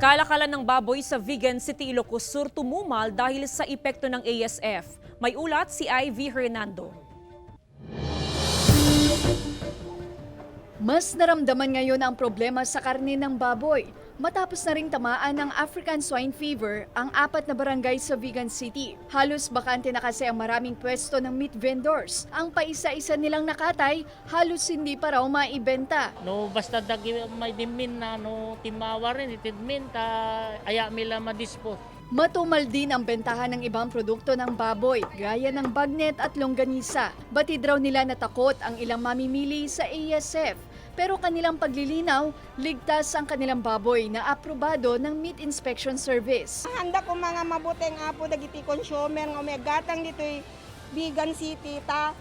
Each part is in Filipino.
Kalakalan ng baboy sa Vigan City, Ilocos Sur tumumal dahil sa epekto ng ASF. May ulat si Ivy Hernando. Mas naramdaman ngayon ang problema sa karne ng baboy matapos na ring tamaan ng African Swine Fever ang 4 na barangay sa Vigan City. Halos bakante na kasi ang maraming pwesto ng meat vendors. Ang paisa-isa nilang nakatay, halos hindi pa raw maibenta. No, basta dagi may dimin na no timawa rin itidmin ta aya mila madispose. Matumal din ang bentahan ng ibang produkto ng baboy, gaya ng bagnet at longganisa. Batid raw nila natakot ang ilang mamimili sa ASF. Pero kanilang paglilinaw, ligtas ang kanilang baboy na aprobado ng Meat Inspection Service. Handa ko mga mabuting apo dagiti consumer nga may gatang dito'y Vigan City ta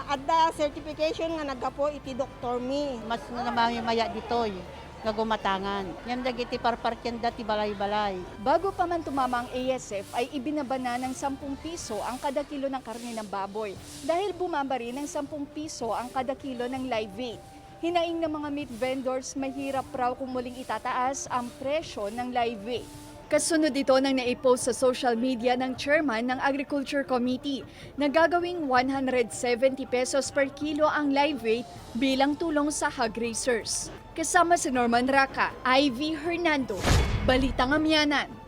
adda certification nga nagapo iti Dr. Mi. Mas namang maya ditoy nga gumatangan. Yan dagiti parparkyan dati balay-balay. Bago pa man tumama ang ASF ay ibinaba na ng 10 piso ang kada kilo ng karne ng baboy dahil bumaba rin ng 10 piso ang kada kilo ng live weight. Hinaing ng mga meat vendors mahirap raw kung muling itataas ang presyo ng live weight. Kasunod ito ng naipost sa social media ng chairman ng Agriculture Committee na gagawing 170 pesos per kilo ang live weight bilang tulong sa hog raisers. Kasama si Norman Raca, Ivy Hernando, Balitang Amyanan.